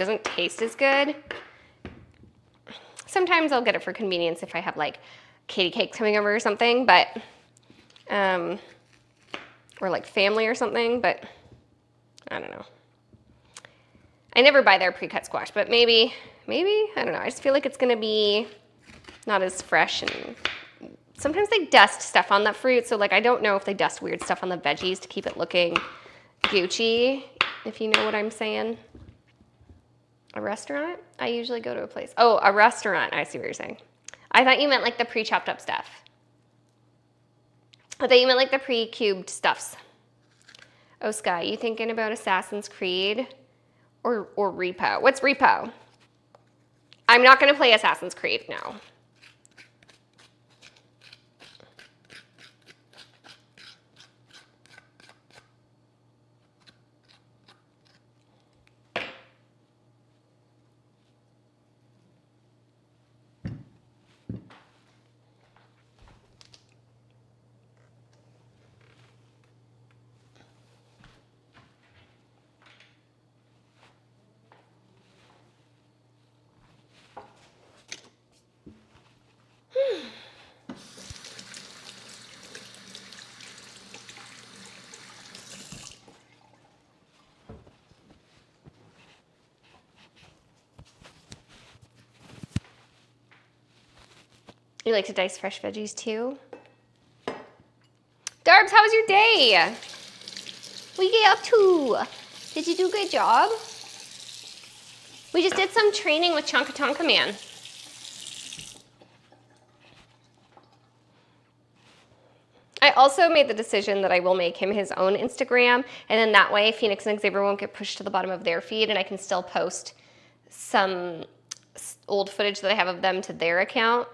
doesn't taste as good. Sometimes I'll get it for convenience if I have like Katie cakes coming over or something, but, or like family or something, but I don't know. I never buy their pre-cut squash, but maybe, I don't know. I just feel like it's gonna be not as fresh, and sometimes they dust stuff on the fruit, so like I don't know if they dust weird stuff on the veggies to keep it looking Gucci, if you know what I'm saying. A restaurant? I usually go to a place. Oh, a restaurant. I see what you're saying. I thought you meant like the pre-chopped up stuff. I thought you meant like the pre-cubed stuffs. Oh, Sky, you thinking about Assassin's Creed or Repo? What's Repo? I'm not going to play Assassin's Creed, no. You like to dice fresh veggies too? Darbs, how was your day? What you get up to? Did you do a good job? We just did some training with Chonka Tonka Man. I also made the decision that I will make him his own Instagram, and then that way Phoenix and Xavier won't get pushed to the bottom of their feed, and I can still post some old footage that I have of them to their account.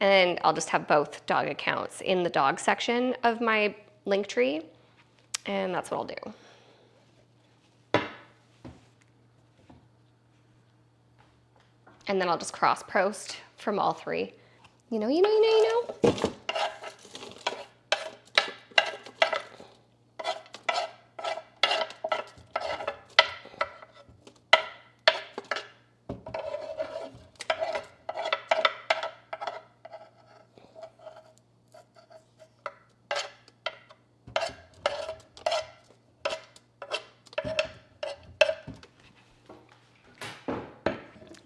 And I'll just have both dog accounts in the dog section of my link tree, and that's what I'll do. And then I'll just cross post from all three. You know.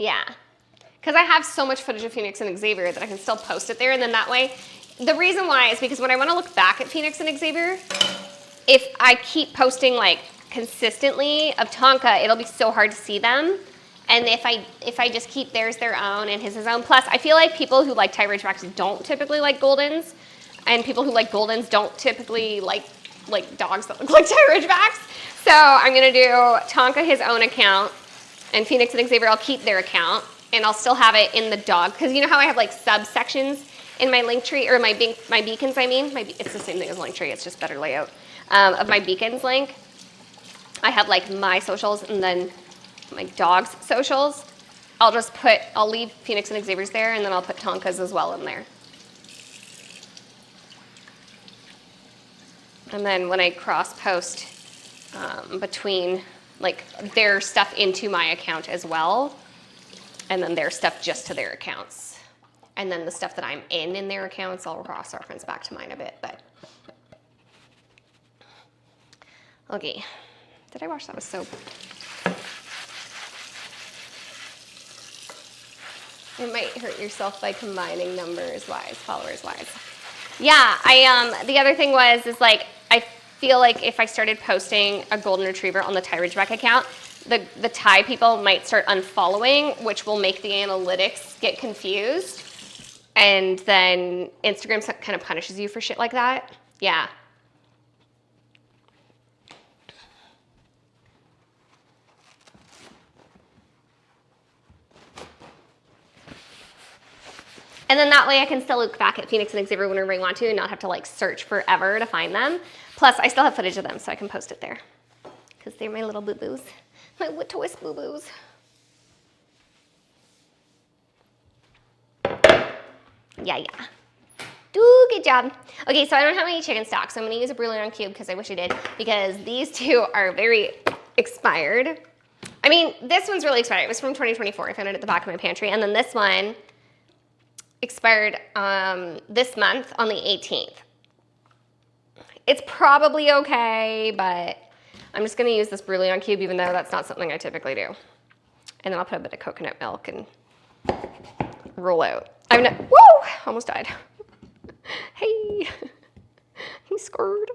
Yeah, because I have so much footage of Phoenix and Xavier that I can still post it there, and then that way, the reason why is because when I want to look back at Phoenix and Xavier, if I keep posting like consistently of Tonka, it'll be so hard to see them. And if I just keep theirs their own and his own, plus I feel like people who like Thai Ridgebacks don't typically like Goldens, and people who like Goldens don't typically like dogs that look like Thai Ridgebacks. So I'm gonna do Tonka his own account, and Phoenix and Xavier, I'll keep their account, and I'll still have it in the dog, because you know how I have like subsections in my link tree, or my beacons, I mean. It's the same thing as link tree, it's just better layout. Of my beacons link, I have like my socials and then my dog's socials. I'll leave Phoenix and Xavier's there, and then I'll put Tonka's as well in there. And then when I cross post between like their stuff into my account as well, and then their stuff just to their accounts. And then the stuff that I'm in their accounts, I'll cross-reference back to mine a bit, but. Okay, did I wash that with soap? It might hurt yourself by combining numbers-wise, followers-wise. Yeah, the other thing is like, I feel like if I started posting a golden retriever on the Thai Ridgeback account, the Thai people might start unfollowing, which will make the analytics get confused. And then Instagram kind of punishes you for shit like that. Yeah. And then that way I can still look back at Phoenix and Xavier whenever I want to and not have to like search forever to find them. Plus I still have footage of them, so I can post it there. Because they're my little boo-boos. My twist boo-boos. Yeah. Good job. Okay, so I don't have any chicken stock, so I'm gonna use a bouillon cube because I wish I did, because these two are very expired. I mean, this one's really expired. It was from 2024. I found it at the back of my pantry. And then this one expired this month on the 18th. It's probably okay, but I'm just gonna use this Brouillon cube, even though that's not something I typically do. And then I'll put a bit of coconut milk and roll out. Woo! Almost died. Hey, he's scared.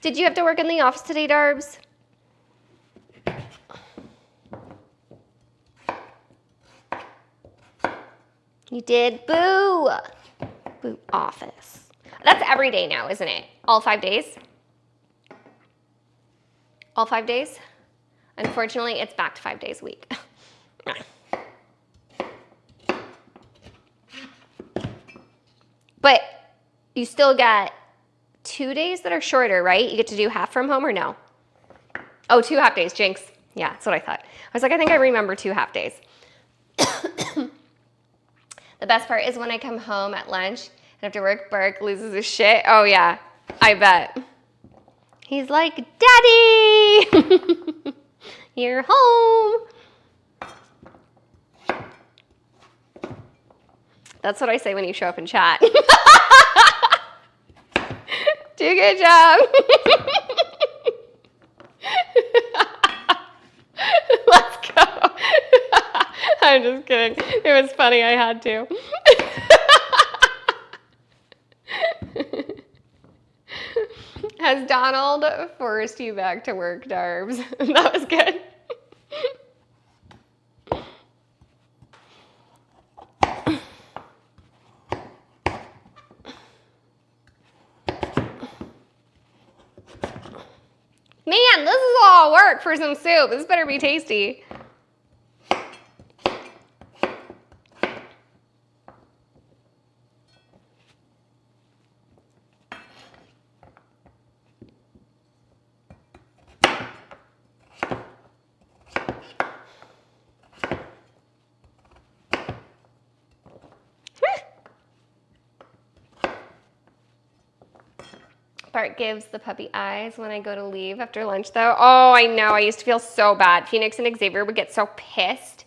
Did you have to work in the office today, Darbs? You did? Boo! Boo office. That's every day now, isn't it? All 5 days? All 5 days? Unfortunately, it's back to 5 days a week. But you still got 2 days that are shorter, right? You get to do half from home or no? Oh, 2 half days, jinx. Yeah, that's what I thought. I was like, I think I remember 2 half days. The best part is when I come home at lunch and after work, Bark loses his shit. Oh yeah, I bet. He's like, Daddy, you're home. That's what I say when you show up in chat. Do a good job. Let's go. I'm just kidding. It was funny, I had to. Has Donald forced you back to work, Darbs? That was good. Man, this is all work for some soup. This better be tasty. Bart gives the puppy eyes when I go to leave after lunch, though. Oh, I know. I used to feel so bad. Phoenix and Xavier would get so pissed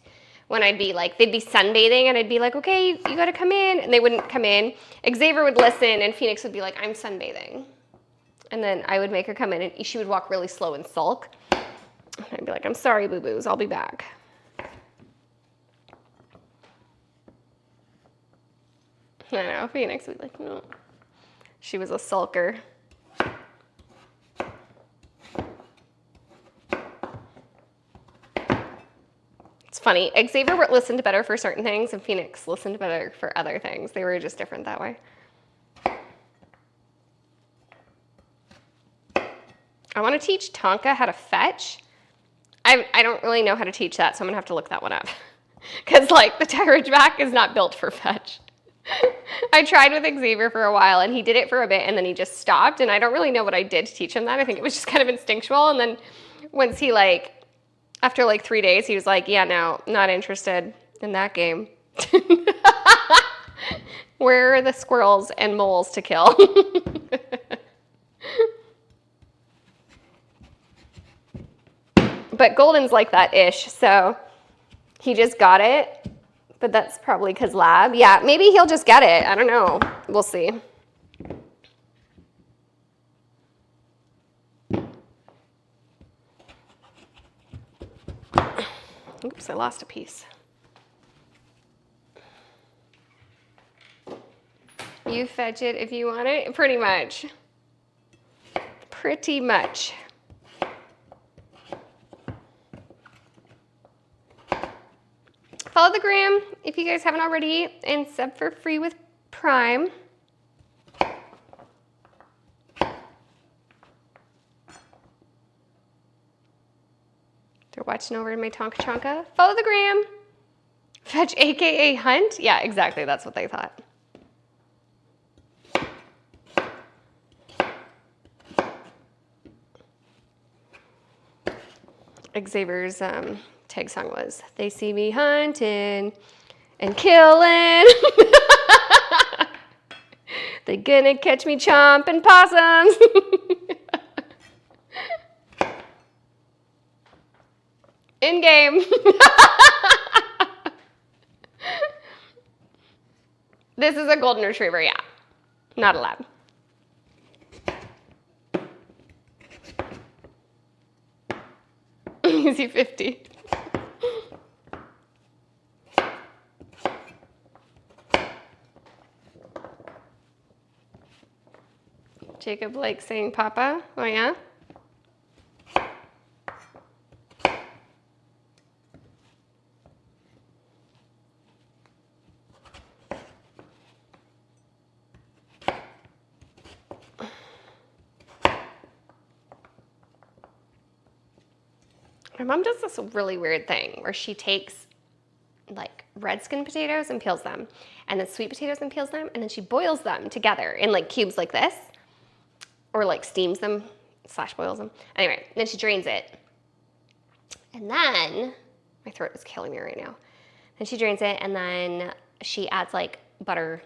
when I'd be like, they'd be sunbathing, and I'd be like, okay, you got to come in. And they wouldn't come in. Xavier would listen, and Phoenix would be like, I'm sunbathing. And then I would make her come in, and she would walk really slow and sulk. And I'd be like, I'm sorry, boo-boos. I'll be back. I know. Phoenix would be like, no. She was a sulker. It's funny. Xavier listened better for certain things, and Phoenix listened better for other things. They were just different that way. I want to teach Tonka how to fetch. I don't really know how to teach that, so I'm going to have to look that one up. Because, like, the Tigridge back is not built for fetch. I tried with Xavier for a while, and he did it for a bit, and then he just stopped, and I don't really know what I did to teach him that. I think it was just kind of instinctual, and then once he, like, after, like, 3 days, he was like, yeah, no, not interested in that game. Where are the squirrels and moles to kill? But Golden's like that-ish, so he just got it. But that's probably because lab. Yeah, maybe he'll just get it. I don't know. We'll see. Oops, I lost a piece. You fetch it if you want it? Pretty much. Pretty much. Follow the gram if you guys haven't already, and sub for free with Prime. They're watching over in my Tonka Chonka. Follow the gram. Fetch AKA hunt? Yeah, exactly. That's what they thought. Xavier's tag song was, they see me hunting and killing. They gonna catch me chomping possums. In game. This is a golden retriever, yeah. Not a lab. Is he 50? Jacob likes saying Papa. Oh, yeah? My mom does this really weird thing where she takes like red skin potatoes and peels them, and then sweet potatoes and peels them, and then she boils them together in like cubes like this, or like steams them / boils them. Anyway, then she drains it. And then, my throat is killing me right now. Then she drains it, and then she adds like butter,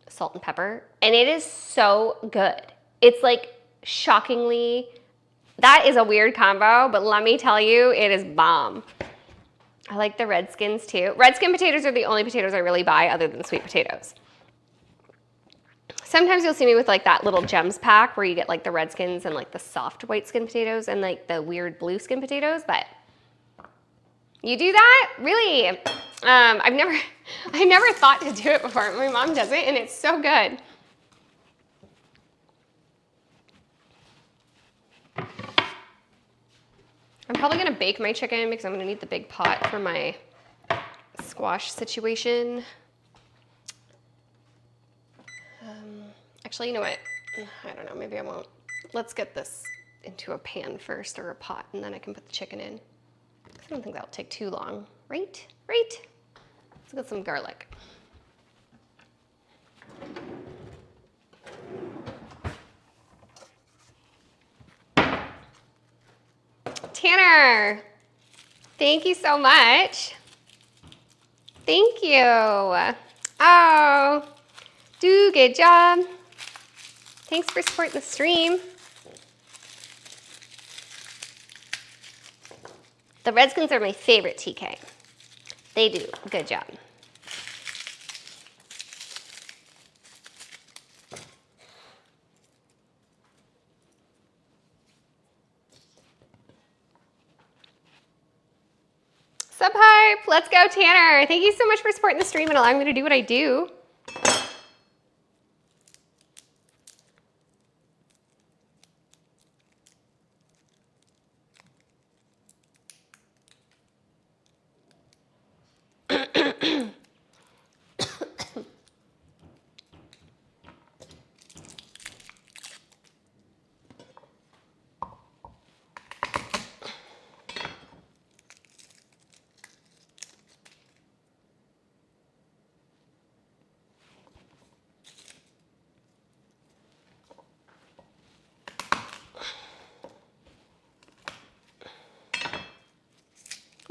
salt, and pepper, and it is so good. It's like shockingly, that is a weird combo, but let me tell you, it is bomb. I like the red skins too. Red skin potatoes are the only potatoes I really buy other than sweet potatoes. Sometimes you'll see me with like that little gems pack where you get like the red skins and like the soft white skin potatoes and like the weird blue skin potatoes, but you do that? Really? I never thought to do it before. My mom does it and it's so good. I'm probably gonna bake my chicken because I'm gonna need the big pot for my squash situation. Actually, you know what? I don't know, maybe I won't. Let's get this into a pan first or a pot and then I can put the chicken in. I don't think that'll take too long, right? Right? Let's get some garlic. Tanner, thank you so much. Thank you. Oh, do good job. Thanks for supporting the stream. The Redskins are my favorite TK. They do a good job. Sup Hype, let's go Tanner. Thank you so much for supporting the stream and allowing me to do what I do.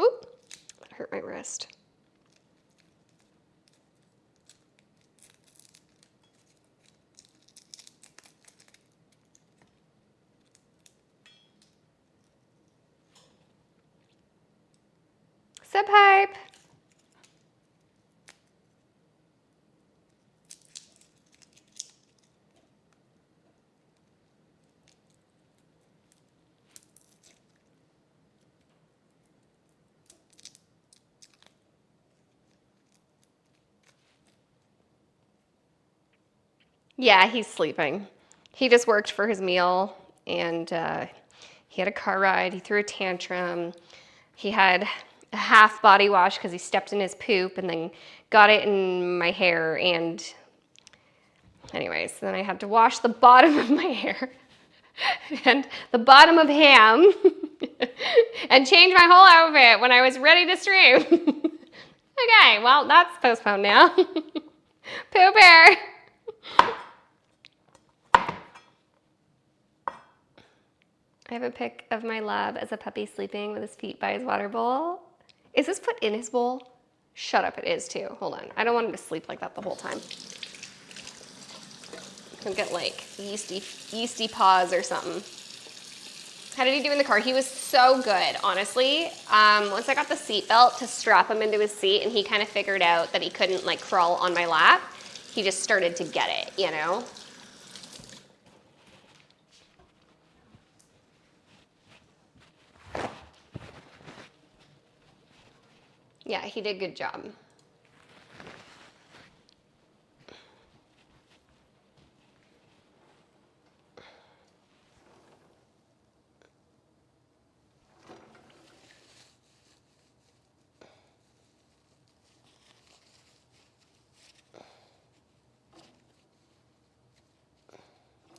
Oop, that hurt my wrist. Sup Hype. Yeah, he's sleeping. He just worked for his meal and he had a car ride. He threw a tantrum. He had a half body wash because he stepped in his poop and then got it in my hair. And anyways, then I had to wash the bottom of my hair and the bottom of ham and change my whole outfit when I was ready to stream. Okay, well, that's postponed now. Pooh Bear. I have a pic of my lab as a puppy sleeping with his feet by his water bowl. Is this put in his bowl? Shut up, it is too. Hold on. I don't want him to sleep like that the whole time. He'll get like yeasty paws or something. How did he do in the car? He was so good, honestly. Once I got the seat belt to strap him into his seat and he kind of figured out that he couldn't like crawl on my lap, he just started to get it, you know? Yeah, he did a good job.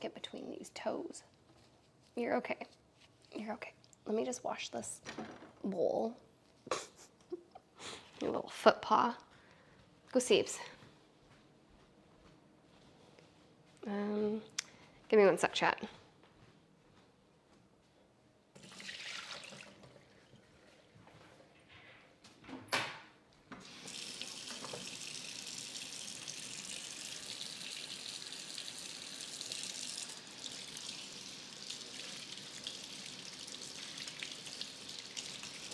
Get between these toes. You're okay. You're okay. Let me just wash this bowl. Your little foot paw. Go Seeps. Give me one sec, chat.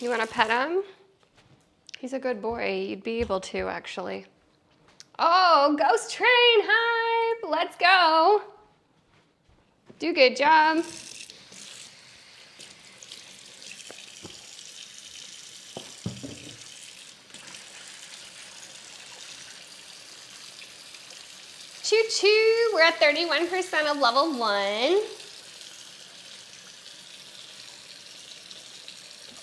You want to pet him? He's a good boy. You'd be able to, actually. Oh, Ghost Train hype! Let's go. Do a good job. Choo choo. We're at 31% of level 1.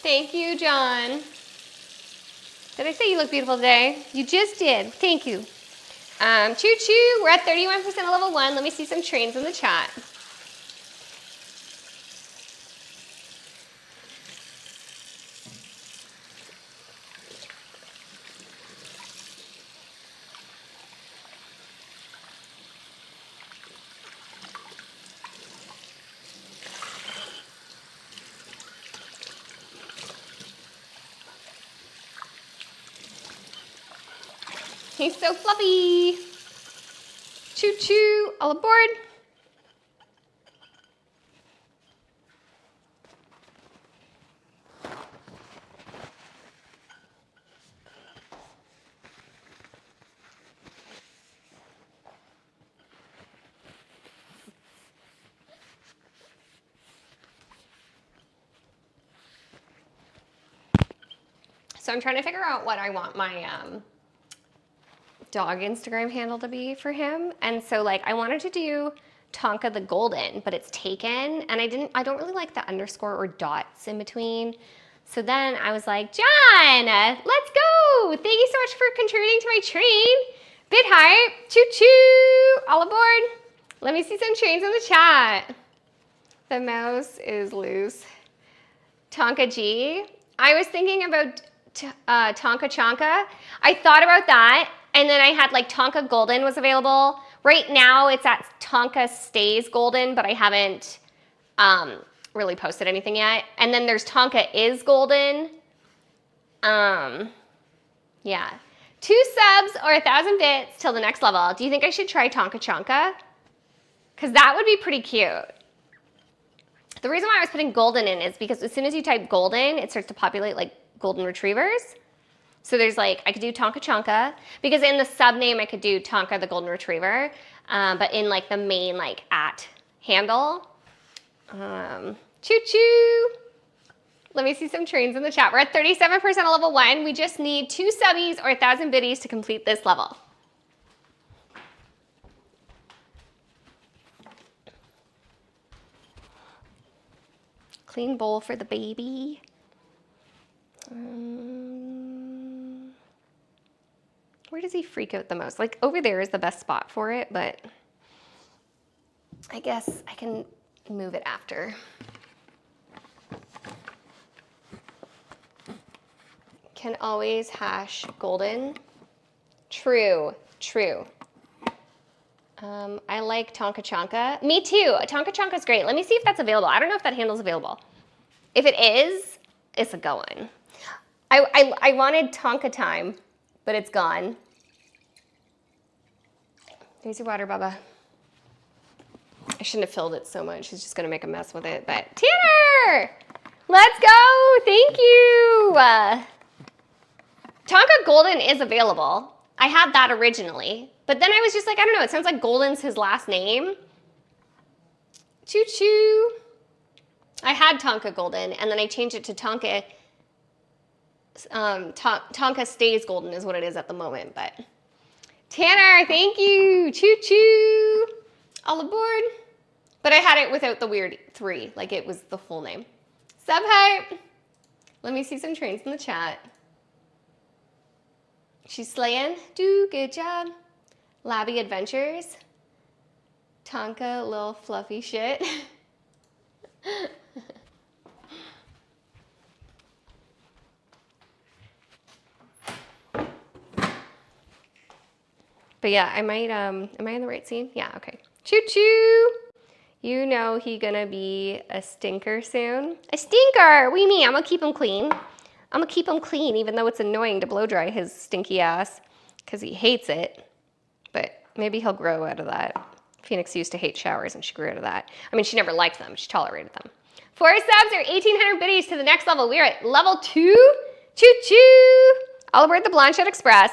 Thank you, John. Did I say you look beautiful today? You just did. Thank you. Choo choo. We're at 31% of level 1. Let me see some trains in the chat. He's so fluffy. Choo choo, all aboard. So I'm trying to figure out what I want my dog Instagram handle to be for him. And so like I wanted to do Tonka the Golden, but it's taken, and I don't really like the underscore or dots in between. So then I was like, John, let's go. Thank you so much for contributing to my train. Bit hype, choo choo, all aboard. Let me see some trains in the chat. The mouse is loose. Tonka G. I was thinking about Tonka Chonka. I thought about that, and then I had like Tonka Golden was available. Right now it's at Tonka Stays Golden, but I haven't really posted anything yet. And then there's Tonka Is Golden. Yeah. 2 subs or 1,000 bits till the next level. Do you think I should try Tonka Chonka? Because that would be pretty cute. The reason why I was putting golden in is because as soon as you type golden, it starts to populate like golden retrievers. So there's like, I could do Tonka Chonka, because in the sub name I could do Tonka the Golden Retriever, but in like the main like at handle, choo choo. Let me see some trains in the chat. We're at 37% of level 1. We just need 2 subbies or 1,000 biddies to complete this level. Clean bowl for the baby. Where does he freak out the most? Like over there is the best spot for it, but I guess I can move it after. Can always hash golden. True, true. I like Tonka Chonka. Me too. Tonka Chonka is great. Let me see if that's available. I don't know if that handle's available. If it is, it's a going. I wanted Tonka Time, but it's gone. There's your water, Bubba. shouldn't have filled it so much. He's just gonna make a mess with it, but Tanner! Let's go, thank you! Tonka Golden is available. I had that originally, but then I was just like, I don't know, it sounds like Golden's his last name. Choo choo. I had Tonka Golden, and then I changed it to Tonka. Tonka Stays Golden is what it is at the moment, but. Tanner, thank you. Choo choo. All aboard. But I had it without the weird 3, like it was the full name. Sub hype. Let me see some trains in the chat. She's slaying. Do good job. Labby Adventures. Tonka, little fluffy shit. But yeah, am I in the right scene? Yeah, okay. Choo choo. You know he gonna be a stinker soon. A stinker! What do you mean? I'm gonna keep him clean. I'm gonna keep him clean even though it's annoying to blow dry his stinky ass because he hates it. But maybe he'll grow out of that. Phoenix used to hate showers and she grew out of that. I mean, she never liked them. She tolerated them. 4 subs or 1,800 biddies to the next level. We are at level 2. Choo choo! All aboard the Blanchette Express.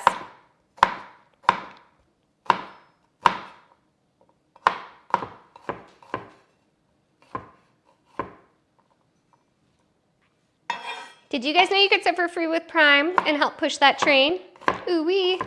Did you guys know you could sub for free with Prime and help push that train? Ooh-wee.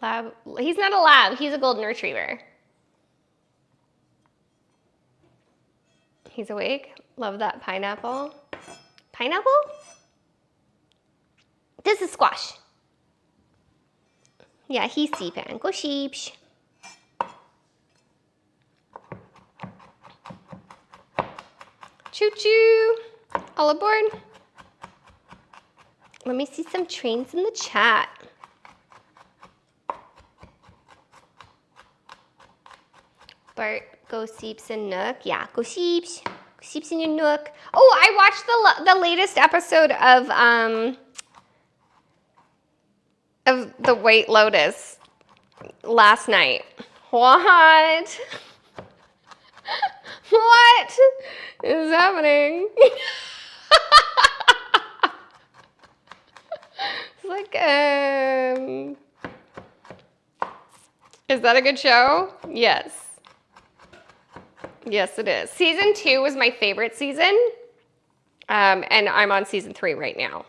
Lab. He's not a lab. He's a golden retriever. He's awake. Love that pineapple. Pineapple? This is squash. Yeah, he's sleeping. Go sheeps. Choo choo. All aboard. Let me see some trains in the chat. Bart, go Seeps and Nook. Yeah, go Seeps. Go Seeps in your Nook. Oh, I watched the latest episode of The White Lotus last night. What? What is happening? It's like, is that a good show? Yes. Yes, it is. Season 2 was my favorite season, and I'm on season 3 right now.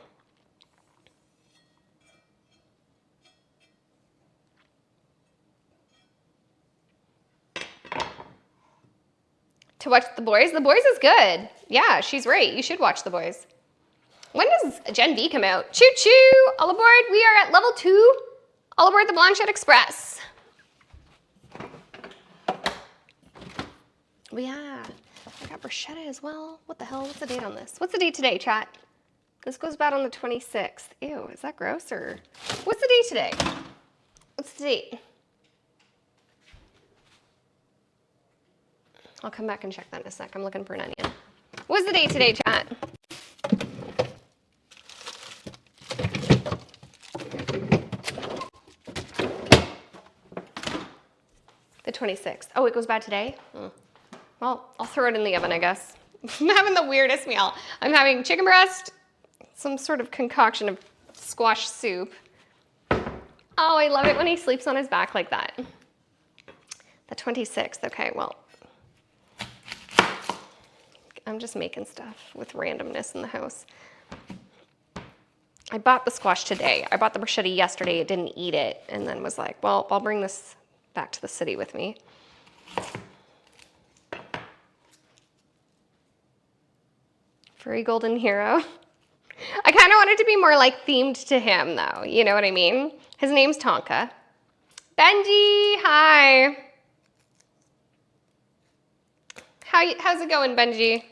To watch The Boys? The Boys is good. Yeah, she's right. You should watch The Boys. When does Gen V come out? Choo choo! All aboard. We are at level 2. All aboard the Blanchette Express. Yeah, I got bruschetta as well. What the hell? What's the date on this? What's the date today, chat? This goes bad on the 26th. Ew, is that gross or? What's the date today? What's the date? I'll come back and check that in a sec. I'm looking for an onion. What's the date today, chat? The 26th. Oh, it goes bad today? Oh. Well, I'll throw it in the oven, I guess. I'm having the weirdest meal. I'm having chicken breast, some sort of concoction of squash soup. Oh, I love it when he sleeps on his back like that. The 26th, okay, well. I'm just making stuff with randomness in the house. I bought the squash today. I bought the bruschetta yesterday, didn't eat it, and then was like, well, I'll bring this back to the city with me. Furry golden hero. I kind of want it to be more like themed to him though. You know what I mean? His name's Tonka. Benji, hi. How's it going, Benji?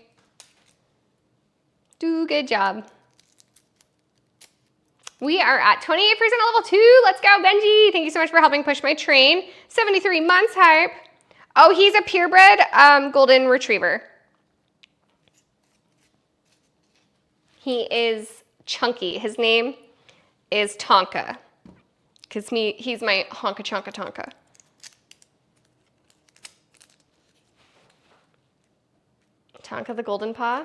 Do good job. We are at 28% level 2. Let's go, Benji. Thank you so much for helping push my train. 73 months hype. Oh, he's a purebred golden retriever. He is chunky. His name is Tonka. Because he's my honka chonka tonka. Tonka the golden paw.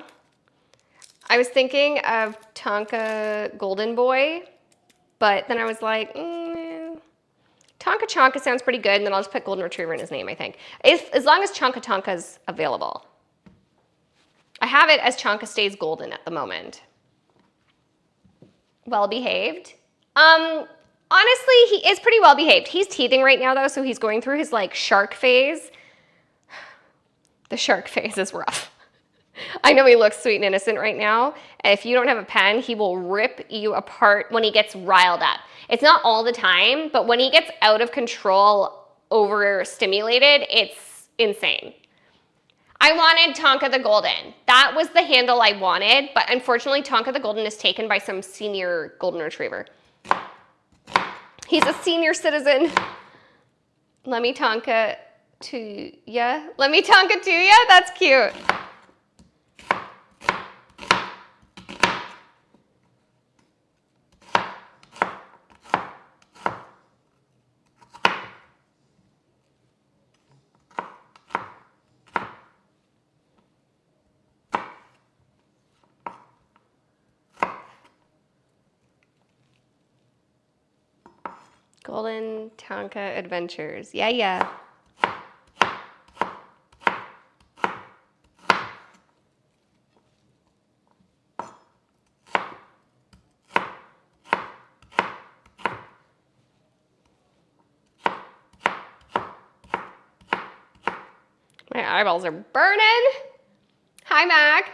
I was thinking of Tonka Golden Boy, but then I was like, Tonka Chonka sounds pretty good, and then I'll just put Golden Retriever in his name, I think. As long as Chonka Tonka's available. I have it as Chonka Stays Golden at the moment. Well behaved. Honestly, he is pretty well behaved. He's teething right now though, so he's going through his like shark phase. The shark phase is rough. I know he looks sweet and innocent right now, and if you don't have a pen, he will rip you apart when he gets riled up. It's not all the time, but when he gets out of control, overstimulated, it's insane. I wanted Tonka the Golden. That was the handle I wanted, but unfortunately Tonka the Golden is taken by some senior golden retriever. He's a senior citizen. Let me Tonka to ya. Let me Tonka to ya. That's cute. Golden Tonka Adventures. Yeah, yeah. My eyeballs are burning. Hi, Mac.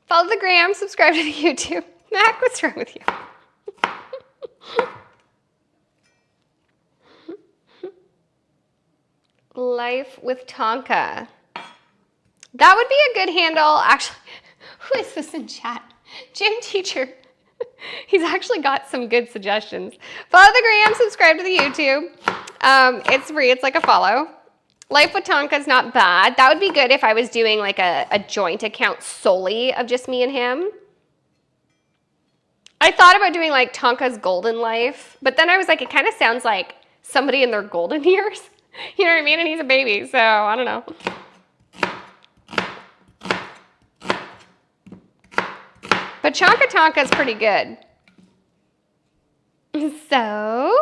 Follow the gram, subscribe to the YouTube. Mac, what's wrong with you? Life with Tonka. That would be a good handle. Actually, who is this in chat? Gym teacher. He's actually got some good suggestions. Follow the gram, subscribe to the YouTube. It's free, it's like a follow. Life with Tonka is not bad. That would be good if I was doing like a joint account solely of just me and him. I thought about doing like Tonka's Golden Life, but then I was like, it kind of sounds like somebody in their golden years. You know what I mean? And he's a baby, so I don't know. But Chonka Tonka is pretty good. So...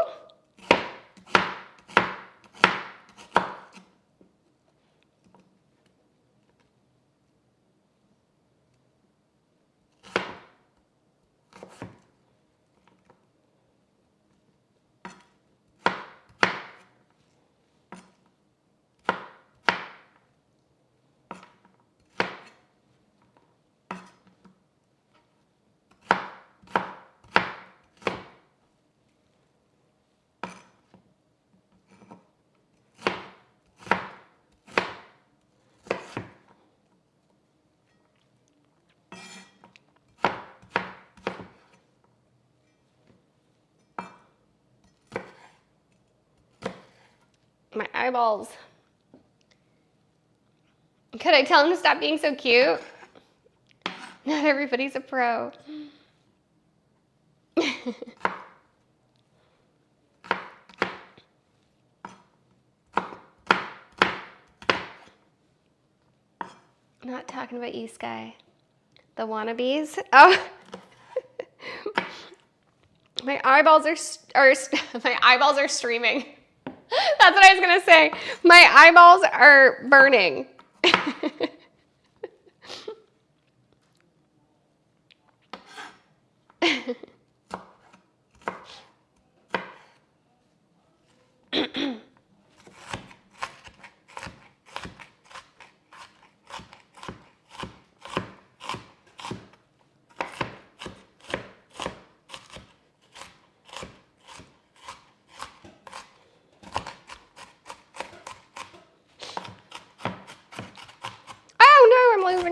my eyeballs. Could I tell him to stop being so cute? Not everybody's a pro. Not talking about you, Sky. The wannabes? Oh. My eyeballs are streaming. That's what I was gonna say. My eyeballs are burning.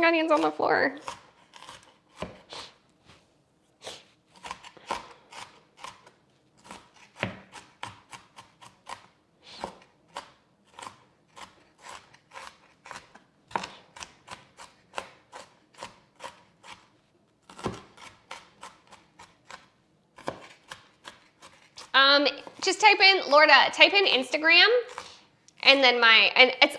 spring onions on the floor. Just type in, Lorda, type in Instagram, and then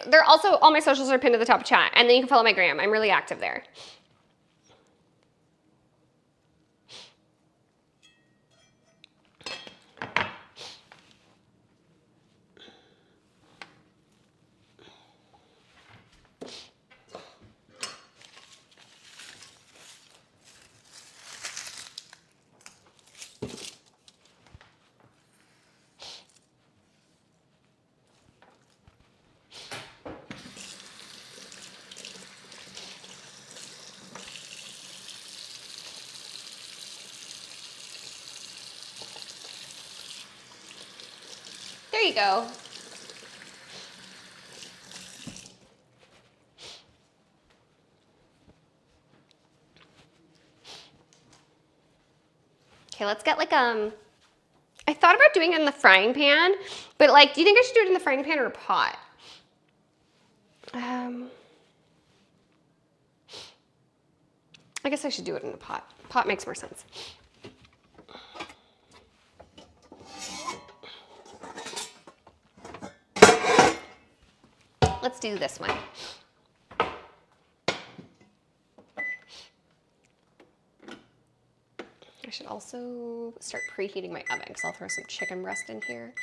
they're also, all my socials are pinned to the top of chat, and then you can follow my gram. I'm really active there. There you go. Okay, let's get like, I thought about doing it in the frying pan, but like, do you think I should do it in the frying pan or a pot? I guess I should do it in a pot. Pot makes more sense. Let's do this one. I should also start preheating my oven because I'll throw some chicken breast in here.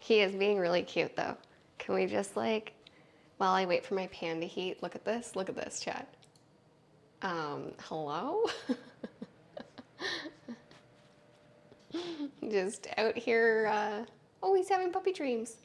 He is being really cute though. Can we just like, while I wait for my pan to heat, look at this, chat. Hello? Just out here, oh, he's having puppy dreams.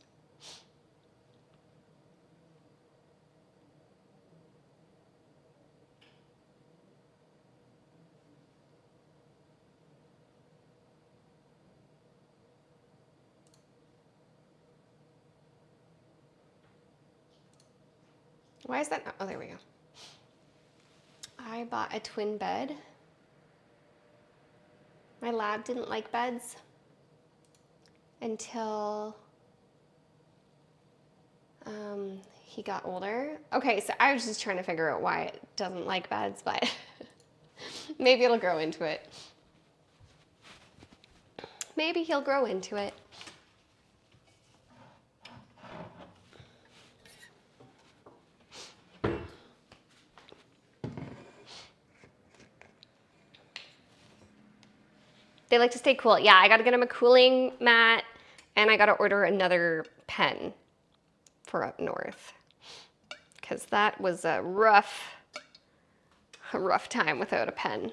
Why is that not? Oh, there we go. I bought a twin bed. My lab didn't like beds until he got older. Okay, so I was just trying to figure out why it doesn't like beds, but maybe it'll grow into it. Maybe he'll grow into it. They like to stay cool. Yeah, I gotta get him a cooling mat and I gotta order another pen for up north. Because that was a rough time without a pen.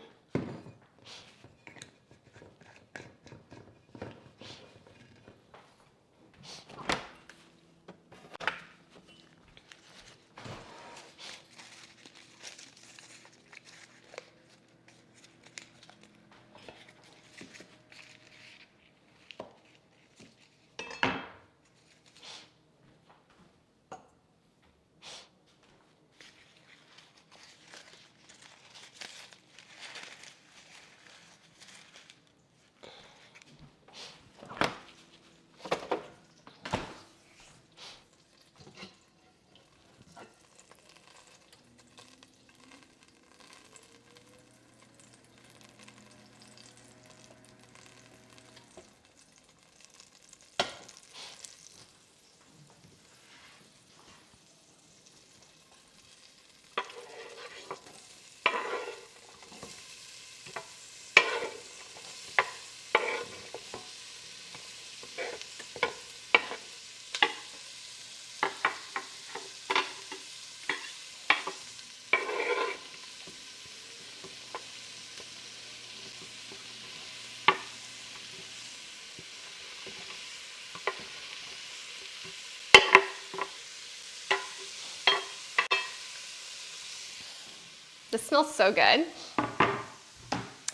This smells so good. Hi,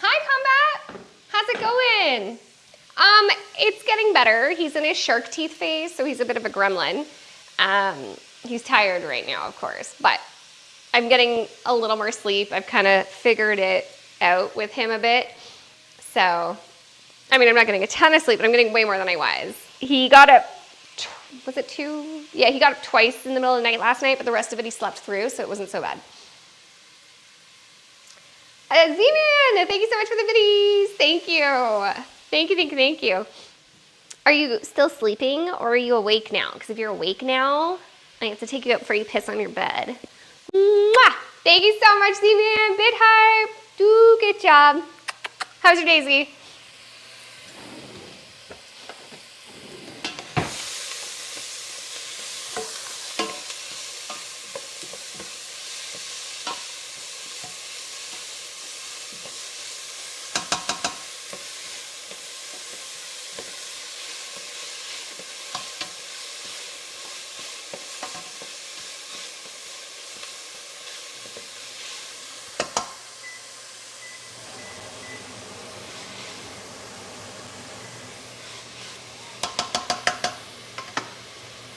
Combat. How's it going? It's getting better. He's in his shark teeth phase, so he's a bit of a gremlin. He's tired right now, of course, but I'm getting a little more sleep. I've kind of figured it out with him a bit. So, I mean, I'm not getting a ton of sleep, but I'm getting way more than I was. He got up, was it 2? Yeah, he got up twice in the middle of the night last night, but the rest of it he slept through, so it wasn't so bad. Z-Man, thank you so much for the biddies. Thank you. Thank you, thank you, thank you. Are you still sleeping or are you awake now? Because if you're awake now, I have to take you up before you piss on your bed. Mwah! Thank you so much, Z-Man. Bid hype. Do good job. How's your day, Z?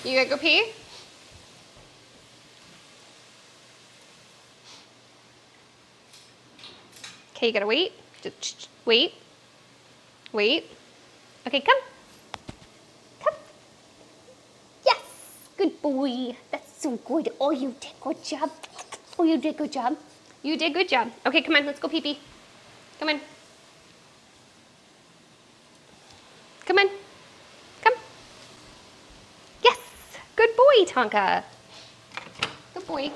You gotta go pee? Okay, you gotta wait. Wait. Wait. Okay, come. Come. Yes! Good boy. That's so good. Oh, you did good job. Oh, you did good job. You did good job. Okay, come on, let's go pee-pee. Come on. Come on. Come. Yes! Good boy, Tonka. Good boy.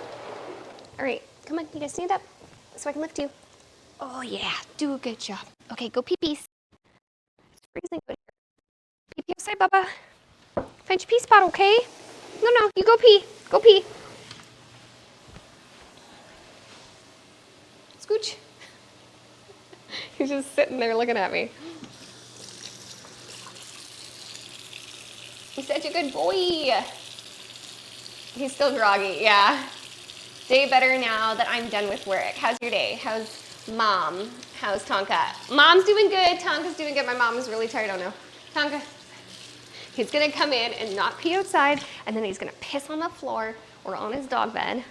All right, come on, you guys stand up so I can lift you. Oh yeah, do a good job. Okay, go pee-pee. It's freezing good here. Pee-pee outside, Bubba. Find your pee spot, okay? No, you go pee. Go pee. Scooch. He's just sitting there looking at me. He's such a good boy. He's still groggy, yeah. Day better now that I'm done with work. How's your day? How's Mom? How's Tonka? Mom's doing good. Tonka's doing good. My mom is really tired. Oh no. Tonka. He's gonna come in and not pee outside, and then he's gonna piss on the floor or on his dog bed.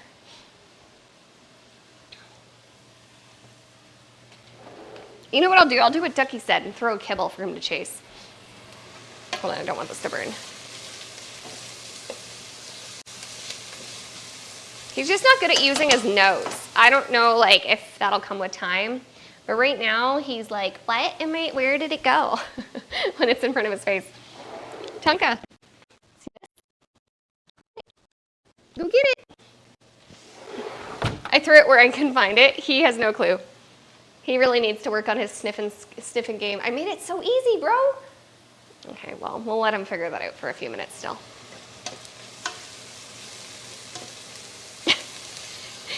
You know what I'll do? I'll do what Ducky said and throw a kibble for him to chase. Hold on, I don't want this to burn. He's just not good at using his nose. I don't know, like, if that'll come with time. But right now, he's like, what am I, where did it go? When it's in front of his face. Tonka. Go get it. I threw it where I can find it. He has no clue. He really needs to work on his sniffing game. I made it so easy, bro. Okay, well, we'll let him figure that out for a few minutes still.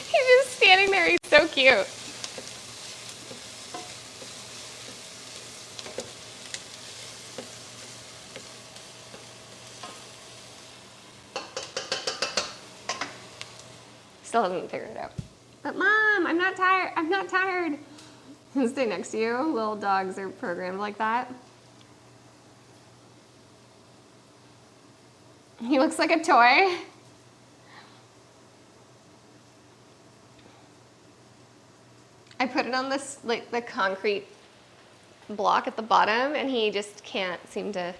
He's just standing there. He's so cute. Still hasn't figured it out. But Mom, I'm not tired. I'm not tired. He'll stay next to you. Little dogs are programmed like that. He looks like a toy. I put it on this, like, the concrete block at the bottom, and he just can't seem to.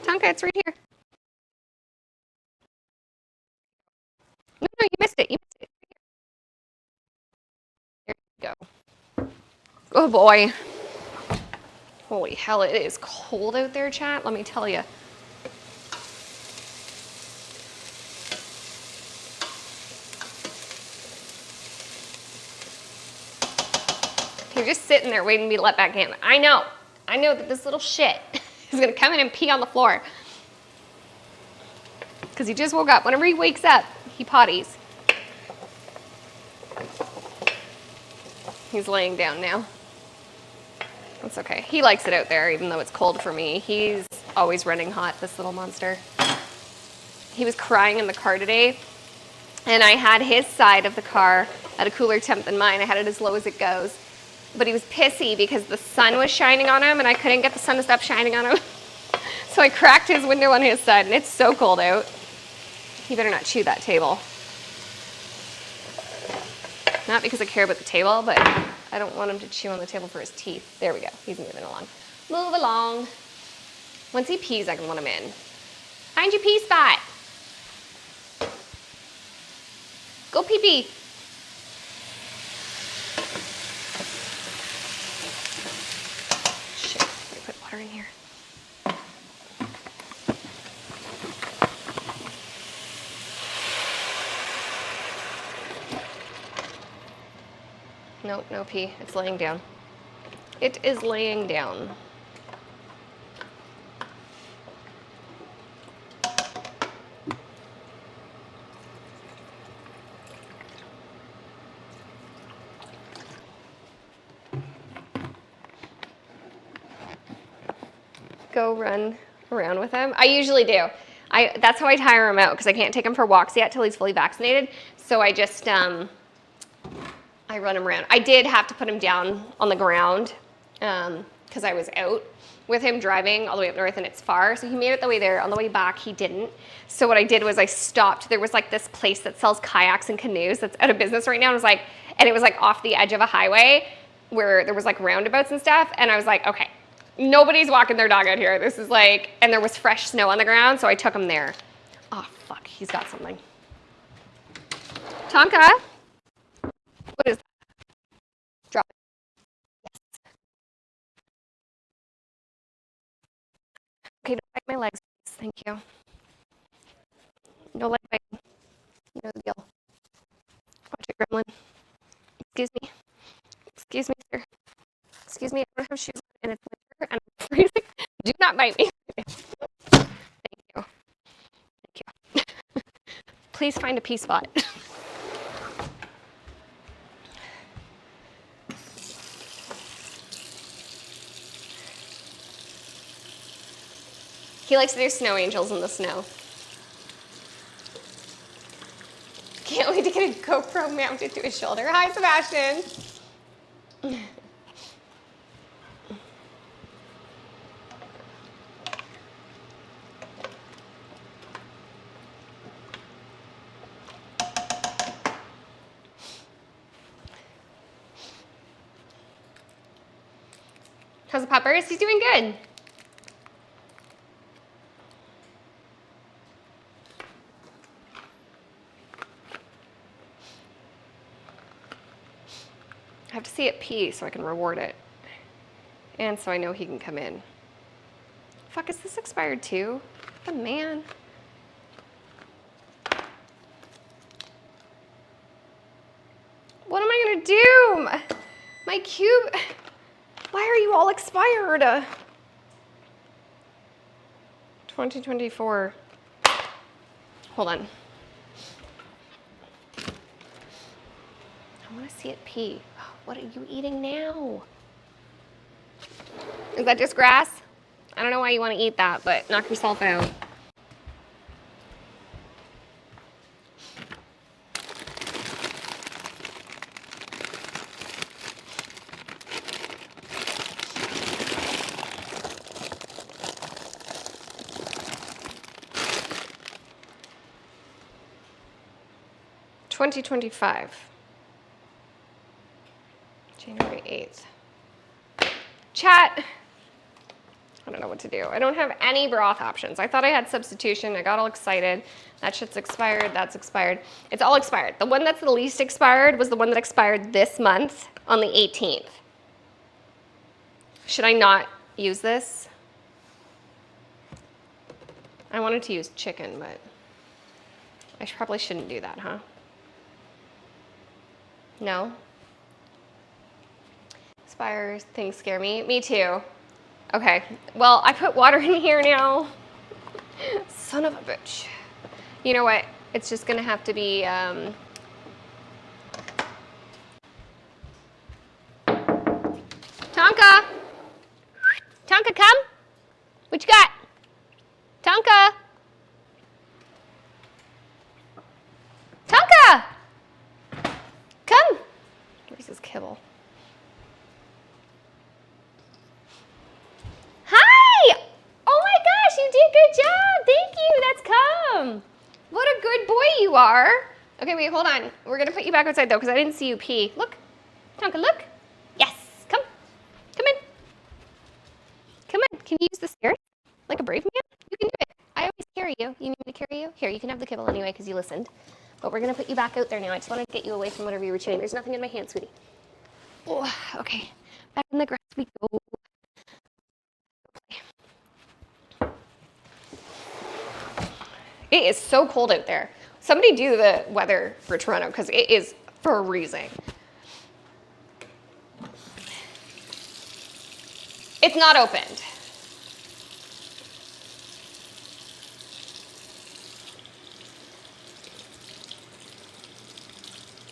Tonka, it's right here. No, you missed it. You missed it. There you go. Oh boy. Holy hell, it is cold out there, chat. Let me tell you. You're just sitting there waiting to be let back in. I know that this little shit is gonna come in and pee on the floor. Because he just woke up. Whenever he wakes up, he potties. He's laying down now. That's okay. He likes it out there, even though it's cold for me. He's always running hot, this little monster. He was crying in the car today And I had his side of the car at a cooler temp than mine. I had it as low as it goes. But he was pissy because the sun was shining on him and I couldn't get the sun to stop shining on him. So I cracked his window on his side and it's so cold out. He better not chew that table. Not because I care about the table, but I don't want him to chew on the table for his teeth. There we go. He's moving along. Move along. Once he pees, I can let him in. Find your pee spot. Go pee pee. Shit, I put water in here. Nope, no pee. It's laying down. It is laying down. Go run around with him. I usually do. That's how I tire him out because I can't take him for walks yet till he's fully vaccinated. So I just I run him around. I did have to put him down on the ground because I was out with him driving all the way up north and it's far. So he made it the way there. On the way back, he didn't. So what I did was I stopped. There was like this place that sells kayaks and canoes that's out of business right now. And it was like off the edge of a highway where there was like roundabouts and stuff. And I was like, okay, nobody's walking their dog out here. This is like, and there was fresh snow on the ground. So I took him there. Oh, fuck. He's got something. Tonka. What is that? Drop it. Yes. Okay, don't bite my legs. Thank you. No leg biting. You know the deal. Watch it, gremlin. Excuse me. Excuse me, sir. Excuse me, I don't have shoes on and it's winter and I'm freezing. Do not bite me. Thank you. Thank you. Please find a pee spot. He likes to do snow angels in the snow. Can't wait to get a GoPro mounted to his shoulder. Hi, Sebastian. How's the puppers? He's doing good. I have to see it pee so I can reward it. And so I know he can come in. Fuck, is this expired too? The man. What am I gonna do? My cube. Why are you all expired? 2024. Hold on. I want to see it pee. What are you eating now? Is that just grass? I don't know why you want to eat that, but knock yourself out. $20.25. January 8th. Chat. I don't know what to do. I don't have any broth options. I thought I had substitution. I got all excited. That shit's expired. That's expired. It's all expired. The one that's the least expired was the one that expired this month on the 18th. Should I not use this? I wanted to use chicken, but I probably shouldn't do that, huh? No? Expires, things scare me. Me too. Okay, well, I put water in here now. Son of a bitch. You know what? It's just gonna have to be, Tonka! Tonka, come! What you got? Tonka! Tonka! Jesus, kibble. Hi! Oh my gosh, you did good job. Thank you. That's come. What a good boy you are. Okay, wait, hold on. We're gonna put you back outside though, because I didn't see you pee. Look, Tonka, look. Yes, come. Come in. Come in. Can you use the stairs like a brave man? You can do it. I always carry you. You need me to carry you? Here, you can have the kibble anyway because you listened. But we're gonna put you back out there now. I just wanted to get you away from whatever you were chewing. There's nothing in my hand, sweetie. Oh, okay. Back in the grass we go. It is so cold out there. Somebody do the weather for Toronto because it is freezing. It's not opened.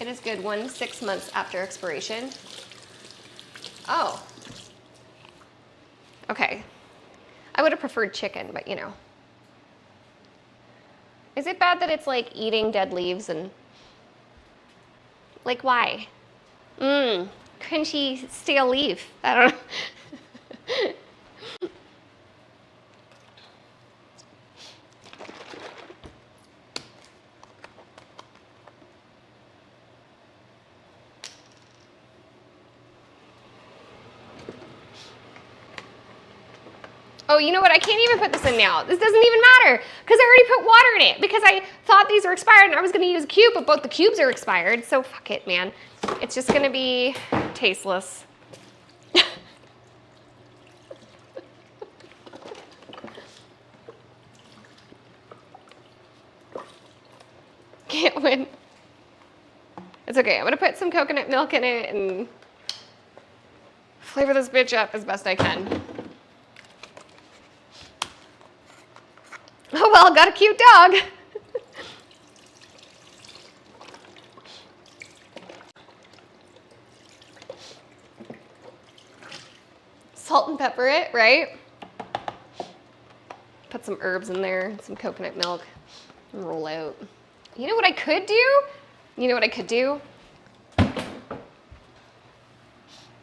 It is good 6 months after expiration. Oh. Okay. I would have preferred chicken, but you know. Is it bad that it's like eating dead leaves and like why? Crunchy stale leaf. I don't know. Oh, you know what? I can't even put this in now. This doesn't even matter because I already put water in it because I thought these were expired and I was going to use a cube, but both the cubes are expired. So fuck it, man. It's just going to be tasteless. Can't win. It's okay. I'm going to put some coconut milk in it and flavor this bitch up as best I can. Oh well, got a cute dog. Salt and pepper it, right? Put some herbs in there, some coconut milk, and roll out. You know what I could do? You know what I could do?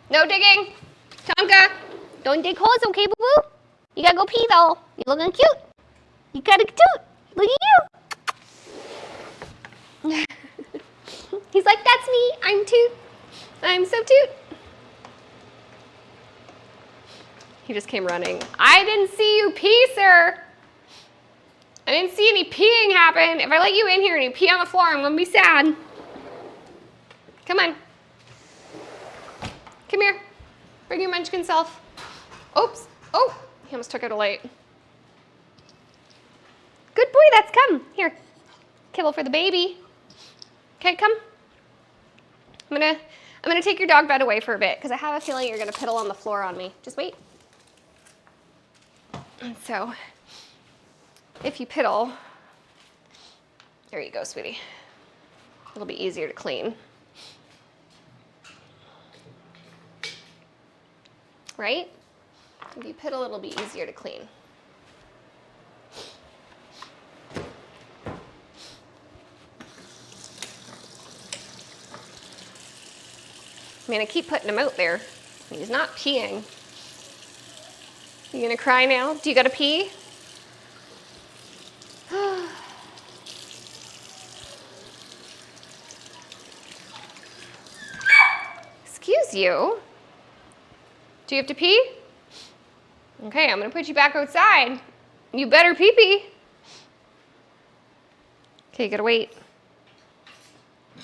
No digging. Tonka, don't dig holes, okay, boo-boo? You gotta go pee, though. You looking cute. You gotta toot. Look at you. He's like, that's me. I'm Toot. I'm so Toot. He just came running. I didn't see you pee, sir. I didn't see any peeing happen. If I let you in here and you pee on the floor, I'm gonna be sad. Come on. Come here. Bring your munchkin self. Oops. Oh, he almost took out a light. Good boy, that's come. Here, kibble for the baby. Okay, come. I'm gonna take your dog bed away for a bit because I have a feeling you're gonna piddle on the floor on me. Just wait. And so, if you piddle, there you go, sweetie. It'll be easier to clean. Right? If you piddle, it'll be easier to clean. I mean, I keep putting him out there. He's not peeing. You gonna cry now? Do you gotta pee? Excuse you? Do you have to pee? Okay, I'm gonna put you back outside. You better pee-pee. Okay, you gotta wait.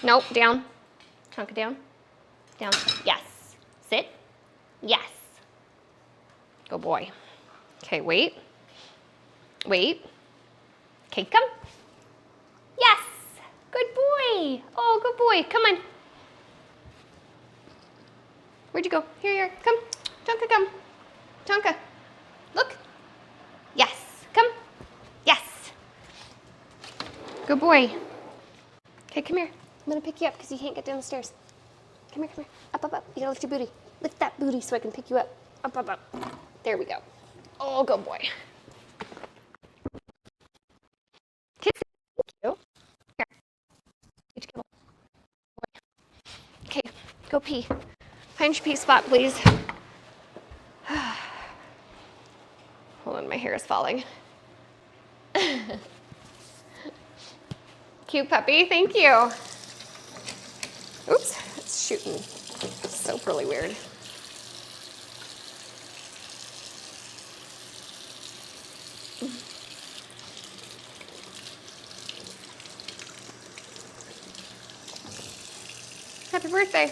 Nope, down. Chunk it down. Down. Yes. Sit. Yes. Good boy. Okay, wait. Wait. Okay, come. Yes. Good boy. Oh, good boy. Come on. Where'd you go? Here, here. Come. Tonka, come. Tonka. Look. Yes. Come. Yes. Good boy. Okay, come here. I'm gonna pick you up because you can't get down the stairs. Come here, come here. Up, up, up. You gotta lift your booty. Lift that booty so I can pick you up. Up, up, up. There we go. Oh, good boy. Kiss it. Thank you. Here. Okay, go pee. Find your pee spot, please. Hold on, my hair is falling. Cute puppy, thank you. Oops, it's shooting. So really weird. Happy birthday.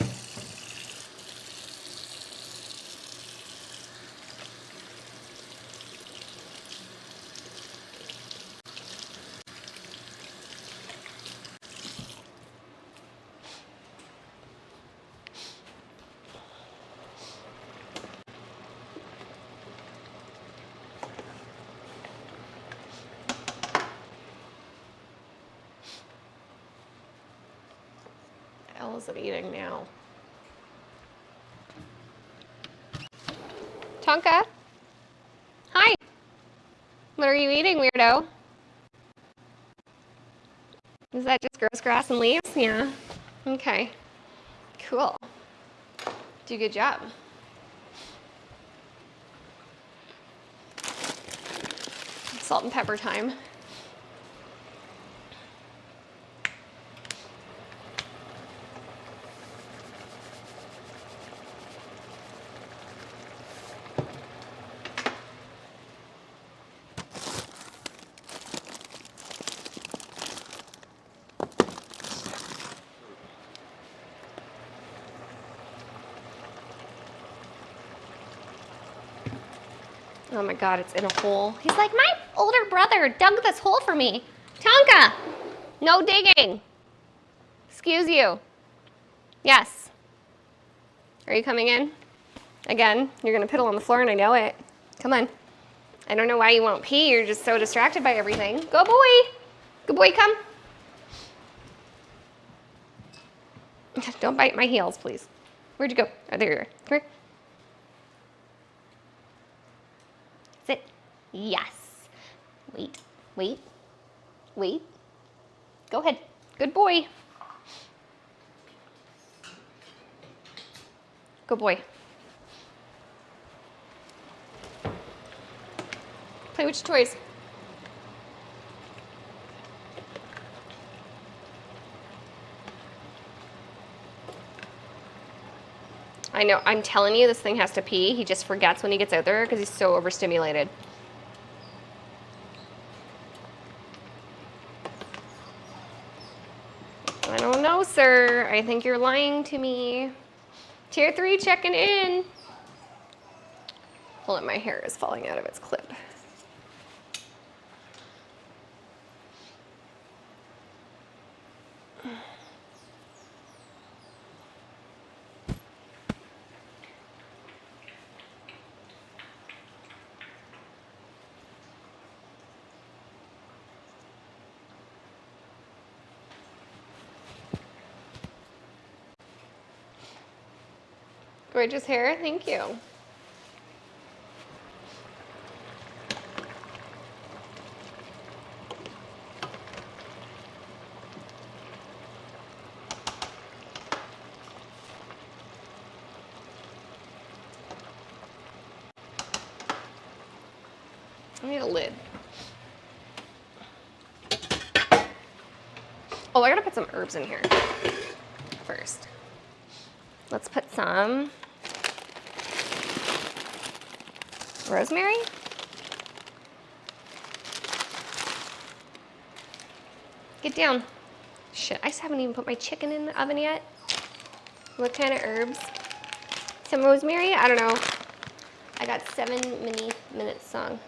What the hell is it eating now? Tonka? Hi. What are you eating, weirdo? Is that just gross grass and leaves? Yeah. Okay. Cool. Do a good job. Salt and pepper time. Oh my God, it's in a hole. He's like, my older brother dug this hole for me. Tonka, no digging. Excuse you. Yes. Are you coming in? Again, you're gonna piddle on the floor and I know it. Come on. I don't know why you won't pee. You're just so distracted by everything. Go boy. Good boy, come. Don't bite my heels, please. Where'd you go? Oh, there you are. Come here. Sit. Yes. Wait, wait, wait. Go ahead. Good boy. Good boy. Play with your toys. I know, I'm telling you, this thing has to pee. He just forgets when he gets out there because he's so overstimulated. I don't know, sir. I think you're lying to me. Tier 3 checking in. Hold on, my hair is falling out of its clip. Gorgeous hair, thank you. I need a lid. Oh, I gotta put some herbs in here first. Let's put some rosemary. Get down. Shit, I just haven't even put my chicken in the oven yet. What kind of herbs? Some rosemary? I don't know. I got 7 minutes song.